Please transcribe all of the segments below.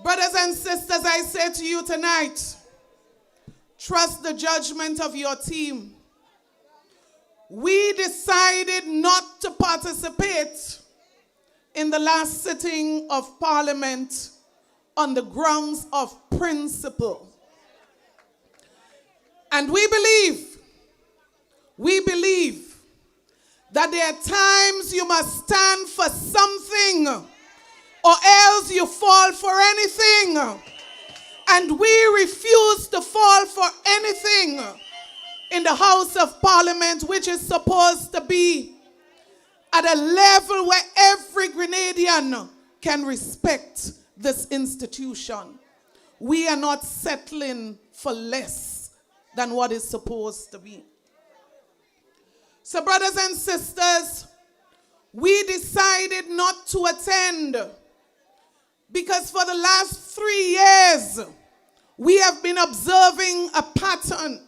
Brothers and sisters, I say to you tonight, trust the judgment of your team. We decided not to participate in the last sitting of Parliament on the grounds of principle. And we believe that there are times you must stand for something or else you fall for anything. And we refuse to fall for anything in the House of Parliament, which is supposed to be at a level where every Grenadian can respect this institution. We are not settling for less than what is supposed to be. So, brothers and sisters, we decided not to attend because for the last 3 years, we have been observing a pattern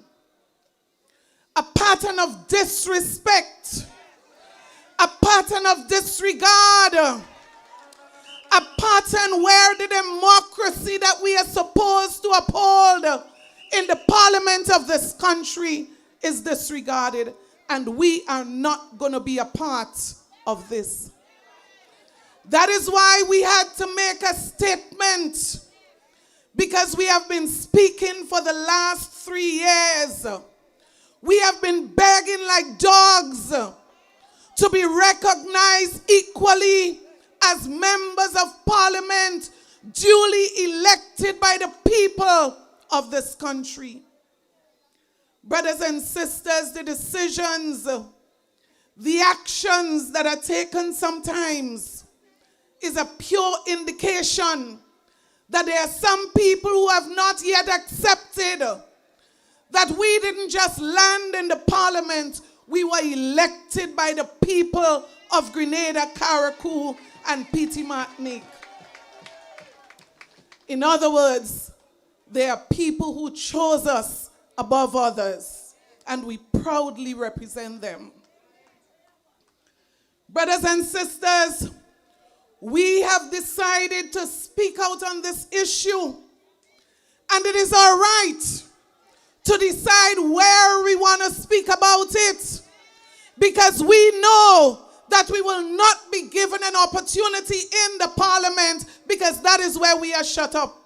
of disrespect, a pattern of disregard, a pattern where the democracy that we are supposed to uphold in the parliament of this country is disregarded. And we are not going to be a part of this. That is why we had to make a statement, because we have been speaking for the last 3 years. We have been begging like dogs to be recognized equally as members of Parliament, duly elected by the people of this country. Brothers and sisters, the decisions, the actions that are taken sometimes is a pure indication that there are some people who have not yet accepted that we didn't just land in the Parliament, we were elected by the people of Grenada, Carriacou, and Petite Martinique. In other words, there are people who chose us above others, and we proudly represent them. Brothers and sisters, we have decided to speak out on this issue, and it is our right to decide where we want to speak about it, because we know that we will not be given an opportunity in the Parliament, because that is where we are shut up.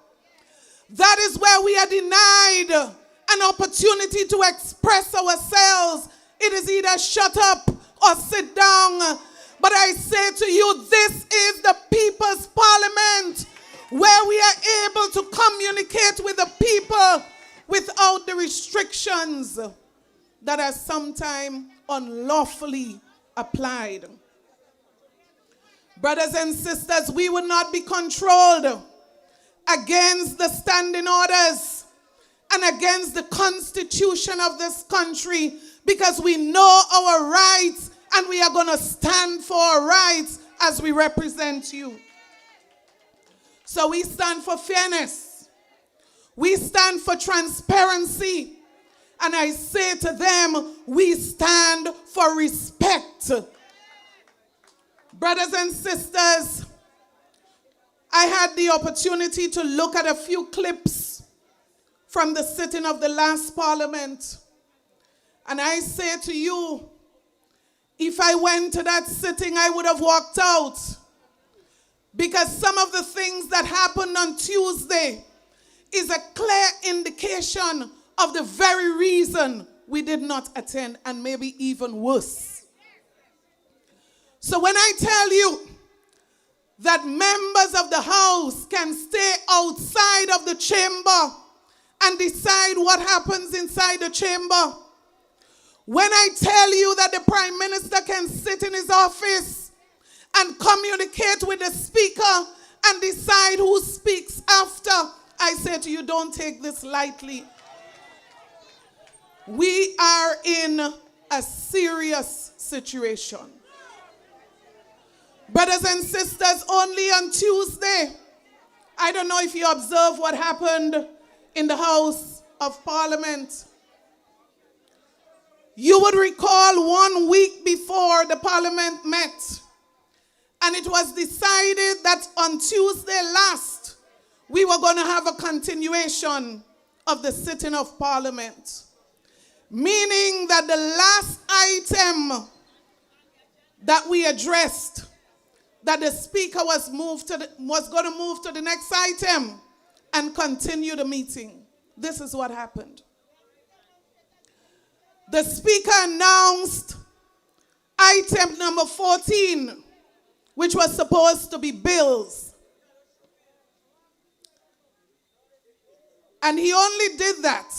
That is where we are denied an opportunity to express ourselves. It is either shut up or sit down. But I say to you, this is the People's Parliament, where we are able to communicate with the people without the restrictions that are sometimes unlawfully applied. Brothers and sisters, we will not be controlled against the standing orders and against the constitution of this country, because we know our rights and we are going to stand for our rights as we represent you. So we stand for fairness. We stand for transparency. And I say to them, we stand for respect. Brothers and sisters, I had the opportunity to look at a few clips from the sitting of the last Parliament. And I say to you, if I went to that sitting, I would have walked out. Because some of the things that happened on Tuesday is a clear indication of the very reason we did not attend, and maybe even worse. So when I tell you that members of the House can stay outside of the chamber and decide what happens inside the chamber, when I tell you that the Prime Minister can sit in his office and communicate with the Speaker and decide who speaks after, I say to you, don't take this lightly. We are in a serious situation. Brothers and sisters, only on Tuesday, I don't know if you observed what happened in the House of Parliament. You would recall 1 week before the Parliament met, and it was decided that on Tuesday last, we were going to have a continuation of the sitting of Parliament, meaning that the last item that we addressed, that the Speaker was going to move to the next item and continue the meeting. This is what happened. The Speaker announced item number 14, which was supposed to be bills. And he only did that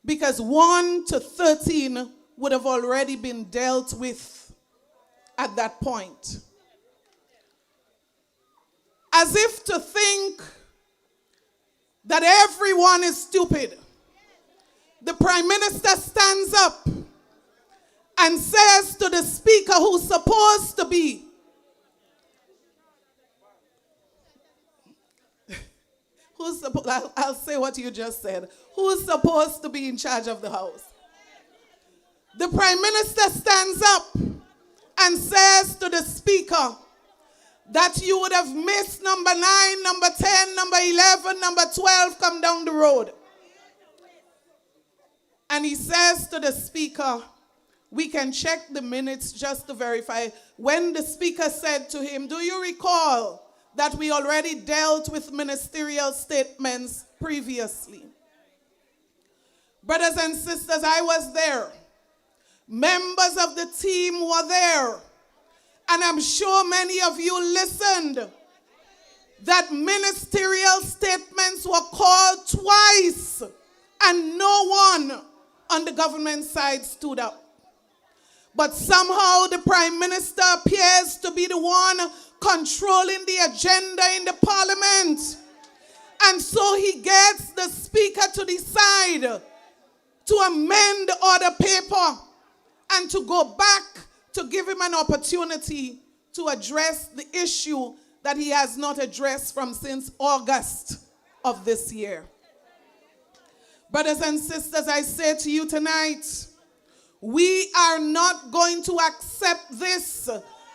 because 1 to 13 would have already been dealt with at that point. As if to think that everyone is stupid, the Prime Minister stands up and says to the Speaker, who's supposed to be I'll say what you just said. Who's supposed to be in charge of the House? The Prime Minister stands up and says to the Speaker that you would have missed number 9, number 10, number 11, number 12 come down the road. And he says to the Speaker, we can check the minutes just to verify. When the Speaker said to him, do you recall that we already dealt with ministerial statements previously? Brothers and sisters, I was there. Members of the team were there. And I'm sure many of you listened. That ministerial statements were called twice. And no one on the government side stood up. But somehow the Prime Minister appears to be the one controlling the agenda in the Parliament. And so he gets the Speaker to decide to amend the order paper and to go back to give him an opportunity to address the issue that he has not addressed from since August of this year. Brothers and sisters, I say to you tonight, we are not going to accept this.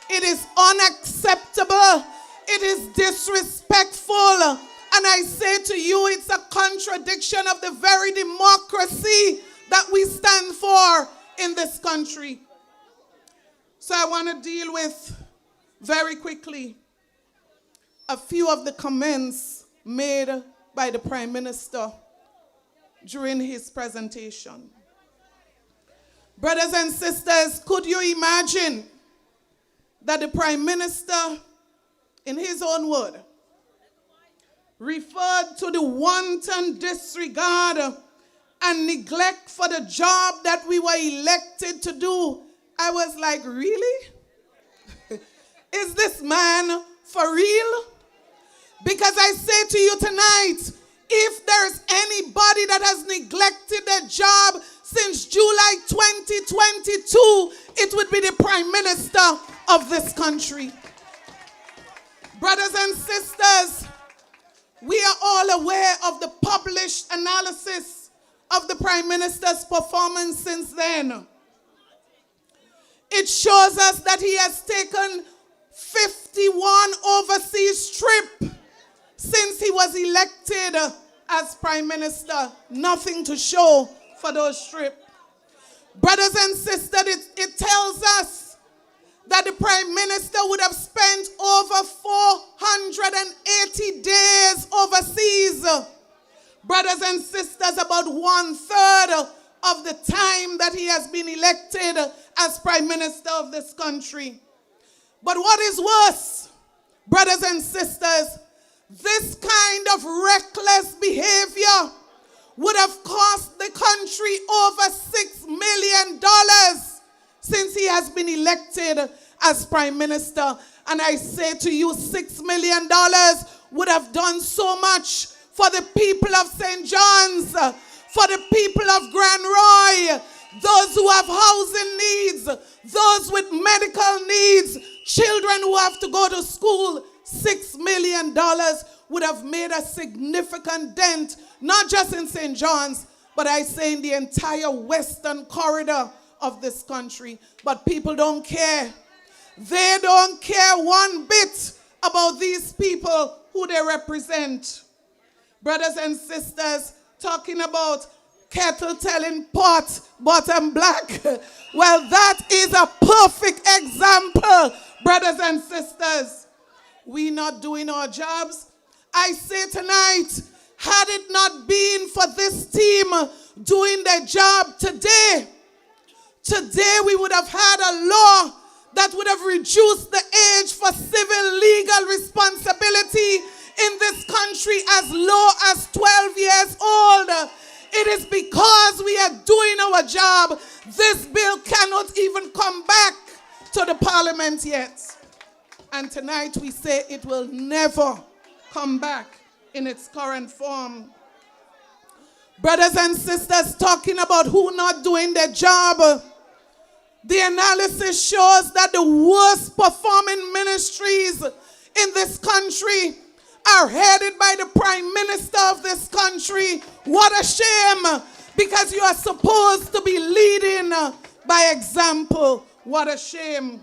It is unacceptable. It is disrespectful. And I say to you, it's a contradiction of the very democracy that we stand for in this country. So I want to deal with, very quickly, a few of the comments made by the Prime Minister during his presentation. Brothers and sisters, could you imagine that the Prime Minister, in his own word, referred to the wanton disregard and neglect for the job that we were elected to do? I was like, really? Is this man for real? Because I say to you tonight, if there's anybody that has neglected their job since July 2022, it would be the Prime Minister of this country. Brothers and sisters, we are all aware of the published analysis of the Prime Minister's performance since then. It shows us that he has taken 51 overseas trips since he was elected as Prime Minister. Nothing to show for those trips. Brothers and sisters, it tells us that the Prime Minister would have spent over 480 days overseas. Brothers and sisters, about 1/3 of the time that he has been elected as Prime Minister of this country. But what is worse, brothers and sisters, this kind of reckless behavior would have cost the country over $6 million since he has been elected as Prime Minister. And I say to you, $6 million would have done so much for the people of St. John's, for the people of Grand Roy, those who have housing needs, those with medical needs, children who have to go to school. $6 million would have made a significant dent, not just in St. John's, but I say in the entire western corridor of this country. But people don't care. They don't care one bit about these people who they represent. Brothers and sisters, talking about kettle telling pot bottom black. Well, that is a perfect example, brothers and sisters. We not doing our jobs. I say tonight, had it not been for this team doing their job today we would have had a law that would have reduced the age for civil legal responsibility in this country as low as 12 years old. It is because we are doing our job. This bill cannot even come back to the parliament yet. And tonight we say it will never come back in its current form. Brothers and sisters, talking about who not doing their job, the analysis shows that the worst performing ministries in this country are headed by the Prime Minister of this country. What a shame, because you are supposed to be leading by example. What a shame.